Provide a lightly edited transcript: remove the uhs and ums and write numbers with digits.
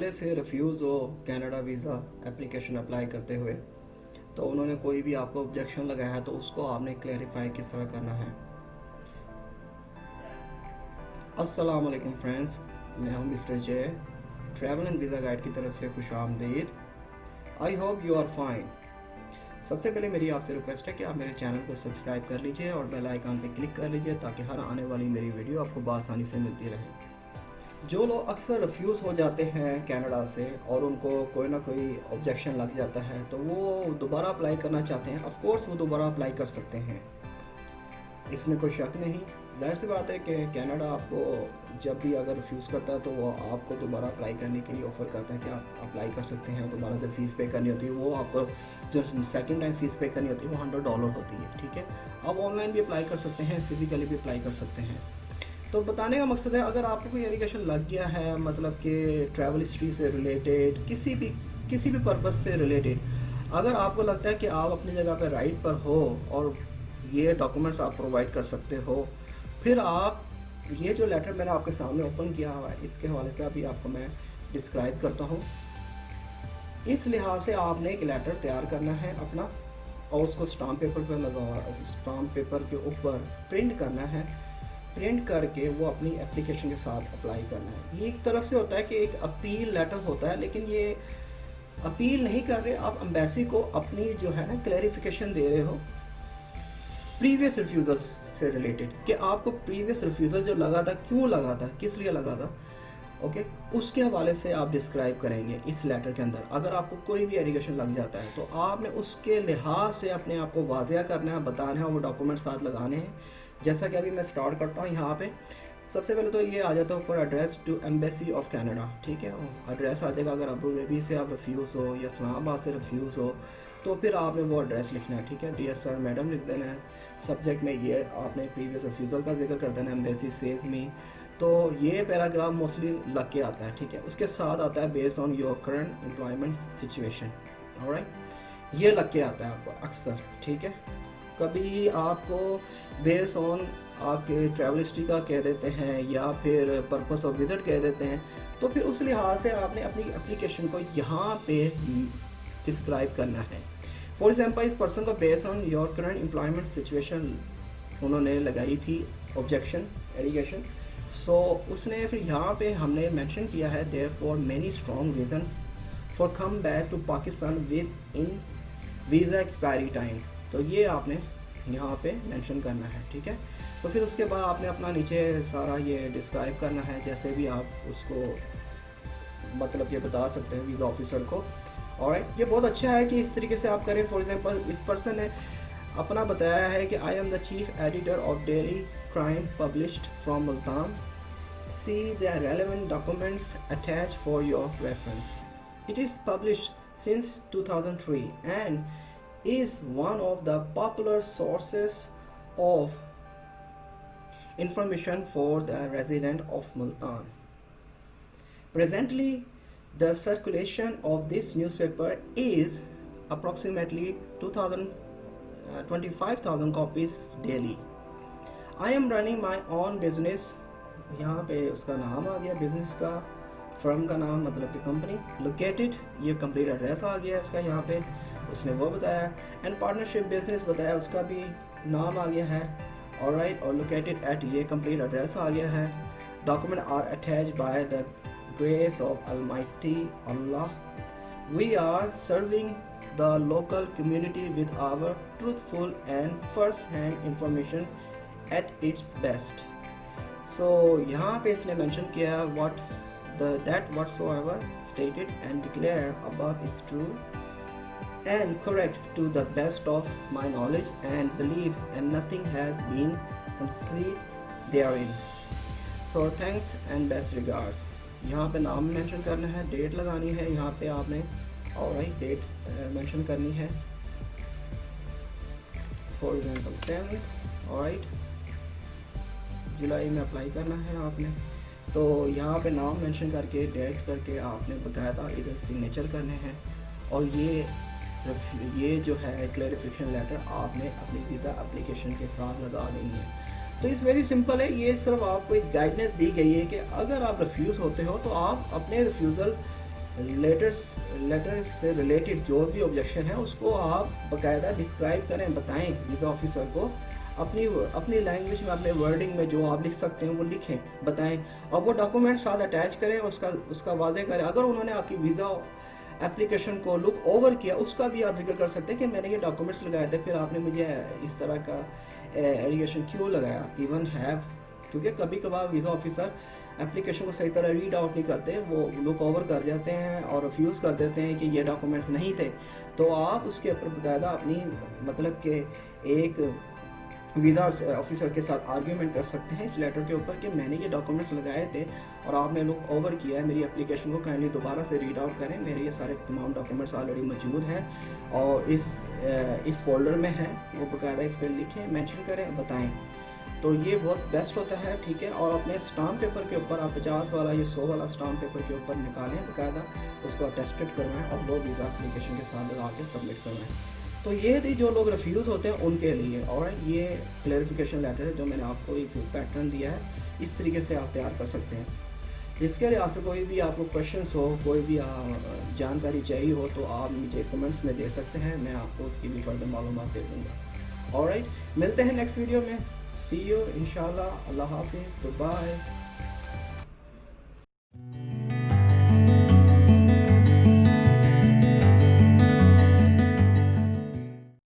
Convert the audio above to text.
पहले से रिफ्यूज़ हो कनाडा वीज़ा एप्लीकेशन अप्लाई करते हुए, तो उन्होंने कोई भी आपको ऑब्जेक्शन लगाया है तो उसको आपने क्लैरिफाई किस तरह करना है। अस्सलाम वालेकुम फ्रेंड्स, मैं हूं mister J, travel and visa guide की तरफ से खुश आमदीद। I hope you are fine. सबसे पहले मेरी आपसे रिक्वेस्ट है कि आप मेरे चैनल को सब्सक्राइब कर लीजिए और बेल आइकन पर क्लिक कर लीजिए ताकि हर आने वाली मेरी वीडियो आपको बआसानी से मिलती रहे। जो लोग अक्सर रिफ्यूज़ हो जाते हैं कनाडा से और उनको कोई ना कोई ऑब्जेक्शन लग जाता है तो वो दोबारा अप्लाई करना चाहते हैं, ऑफ कोर्स वो दोबारा अप्लाई कर सकते हैं, इसमें कोई शक नहीं। जाहिर सी बात है कि कनाडा आपको जब भी अगर रिफ्यूज़ करता है तो वो आपको दोबारा अप्लाई करने के लिए ऑफ़र करता है कि आप अप्लाई कर सकते हैं। दोबारा से फ़ीस पे करनी होती है, वो आपको जो सेकंड टाइम फ़ीस पे करनी होती है वो $100 होती है, ठीक है। आप ऑनलाइन भी अप्लाई कर सकते हैं, फिज़िकली भी अप्लाई कर सकते हैं। तो बताने का मकसद है, अगर आपको कोई एलिगेशन लग गया है, मतलब कि ट्रैवल हिस्ट्री से रिलेटेड, किसी भी पर्पज़ से रिलेटेड, अगर आपको लगता है कि आप अपनी जगह पर राइट पर हो और ये डॉक्यूमेंट्स आप प्रोवाइड कर सकते हो, फिर आप ये जो लेटर मैंने आपके सामने ओपन किया हुआ है इसके हवाले से अभी आपको मैं डिस्क्राइब करता हूँ। इस लिहाज से आपने एक लेटर तैयार करना है अपना और उसको स्टाम्प पेपर पर स्टाम्प पेपर के ऊपर प्रिंट करना है। प्रिंट करके वो अपनी एप्लीकेशन के साथ अप्लाई करना है। ये एक तरफ से होता है कि एक अपील लेटर होता है, लेकिन ये अपील नहीं कर रहे, आप एम्बेसी को अपनी जो है ना क्लैरिफिकेशन दे रहे हो प्रीवियस रिफ्यूज़ल से रिलेटेड, कि आपको प्रीवियस रिफ्यूज़ल जो लगा था क्यों लगा था, किस लिए लगा था, ओके। उसके हवाले से आप डिस्क्राइब करेंगे इस लेटर के अंदर। अगर आपको कोई भी एलिगेशन लग जाता है तो आपने उसके लिहाज से अपने आप को वाज़िया करना है, बताना है, वो डॉक्यूमेंट साथ लगाने हैं। जैसा कि अभी मैं स्टार्ट करता हूँ यहाँ पे, सबसे पहले तो ये आ जाता है for address to embassy of Canada, ठीक है। एड्रेस आ जाएगा, अगर अबू धाबी से आप रिफ्यूज़ हो या इस्लामाबाद से रिफ्यूज़ हो तो फिर आपने वो एड्रेस लिखना है, ठीक है। डियर सर मैडम लिख देना है। सब्जेक्ट में ये आपने प्रीवियस रिफ्यूज़ल का जिक्र कर देना है, एम्बेसी सेज मी। तो ये पैराग्राफ मोस्टली लग के आता है, ठीक है। उसके साथ आता है based on your current employment situation, alright, ये लग के आता है आपको अक्सर, ठीक है। कभी आपको बेस्ड ऑन आपके ट्रैवल हिस्ट्री का कह देते हैं या फिर पर्पस ऑफ विजिट कह देते हैं, तो फिर उस लिहाज से आपने अपनी एप्लीकेशन को यहाँ पे डिस्क्राइब करना है। फॉर एग्जांपल, इस पर्सन को based on your current employment situation उन्होंने लगाई थी ऑब्जेक्शन एलिगेशन। सो उसने फिर यहाँ पे हमने मेंशन किया है therefore many strong reason for come back to Pakistan within visa expiry time. तो ये आपने यहाँ पे मेंशन करना है, ठीक है। तो फिर उसके बाद आपने अपना नीचे सारा ये डिस्क्राइब करना है, जैसे भी आप उसको मतलब ये बता सकते हैं वीज़ा ऑफिसर को। और ये बहुत अच्छा है कि इस तरीके से आप करें। फॉर एग्जांपल, इस पर्सन ने अपना बताया है कि I am the chief editor of daily crime published from Multan, see the relevant documents attach for your reference. It is published since 2003 and is one of the popular sources of information for the resident of Multan. Presently, the circulation of this newspaper is approximately 25,000 copies daily. I am running my own business. यहाँ पे उसका नाम आ गया business का, firm का नाम मतलब कि कंपनी, लोकेटेड, ये कंप्लीट एड्रेस आ गया इसका यहाँ पे, उसने वो बताया। एंड पार्टनरशिप बिजनेस बताया, उसका भी नाम आ गया है, ऑलराइट। और लोकेटेड एट, ये कंप्लीट एड्रेस आ गया है। Document are attached by the grace of almighty Allah. We are serving the local community with our truthful and first hand information at its best. So यहाँ पे इसने mention किया what that whatsoever stated and declared above is true and correct to the best of my knowledge and belief, and nothing has been concealed therein. So thanks and best regards. यहाँ पे नाम mention करना है, date लगानी है यहाँ पे आपने, ऑलराइट, डेट मेंशन करनी है। फॉर एग्जाम्पल 7, ऑलराइट, जुलाई में अप्लाई करना है आपने। तो यहाँ पे नाम मेंशन करके डेट करके आपने बकायदा इधर सिग्नेचर करने हैं और ये जो है क्लैरिफिकेशन लेटर आपने अपनी वीज़ा एप्लीकेशन के साथ लगा देनी है। तो इट्स वेरी सिंपल है। ये सिर्फ आपको एक गाइडेंस दी गई है कि अगर आप रिफ्यूज़ होते हो तो आप अपने रिफ्यूज़ल लेटर से रिलेटेड जो भी ऑब्जेक्शन है उसको आप बाकायदा डिस्क्राइब करें, बताएं वीज़ा ऑफिसर को, अपनी अपनी लैंग्वेज में, अपने वर्डिंग में जो आप लिख सकते हैं वो लिखें, बताएं, और वो डॉक्यूमेंट साथ अटैच करें, उसका वाजे करें। अगर उन्होंने आपकी वीज़ा एप्लीकेशन को लुक ओवर किया उसका भी आप जिक्र कर सकते हैं कि मैंने ये डॉक्यूमेंट्स लगाए थे, फिर आपने मुझे इस तरह का एलिगेशन क्यों लगाया, इवन हैव, क्योंकि कभी कभार वीज़ा ऑफिसर एप्लीकेशन को सही तरह रीड आउट नहीं करते, वो लुक ओवर कर जाते हैं और रिफ्यूज़ कर देते हैं कि ये डॉक्यूमेंट्स नहीं थे। तो आप उसके ऊपर बाकायदा अपनी मतलब कि एक वीज़ा ऑफिसर के साथ आर्ग्यूमेंट कर सकते हैं इस लेटर के ऊपर कि मैंने ये डॉक्यूमेंट्स लगाए थे और आपने लुक ओवर किया है, मेरी एप्लीकेशन को काइंडली दोबारा से रीड आउट करें, मेरे ये सारे तमाम डॉक्यूमेंट्स ऑलरेडी मौजूद हैं और इस फोल्डर में है, वो बाकायदा इस पर लिखें, मेंशन करें, बताएं। तो ये बहुत बेस्ट होता है, ठीक है। और अपने स्टाम्प पेपर के ऊपर आप 50 वाला या 100 वाला स्टाम्प पेपर के ऊपर निकालें, बाकायदा उसको अटेस्टेड करवाएं और वो वीज़ा एप्लीकेशन के साथ लगा के सबमिट करवाएं। तो ये थी जो लोग रिफ्यूज़ होते हैं उनके लिए, और ये क्लैरिफिकेशन लेटर है जो मैंने आपको एक पैटर्न दिया है, इस तरीके से आप तैयार कर सकते हैं। इसके लिहाज से कोई भी आपको क्वेश्चंस हो, कोई भी जानकारी चाहिए हो तो आप मुझे कमेंट्स में दे सकते हैं, मैं आपको उसकी भी फर्दर मालूमात दे दूँगा। ऑलराइट, मिलते हैं नेक्स्ट वीडियो में, सी यू इंशाल्लाह, अल्लाह हाफिज़, गुड बाय।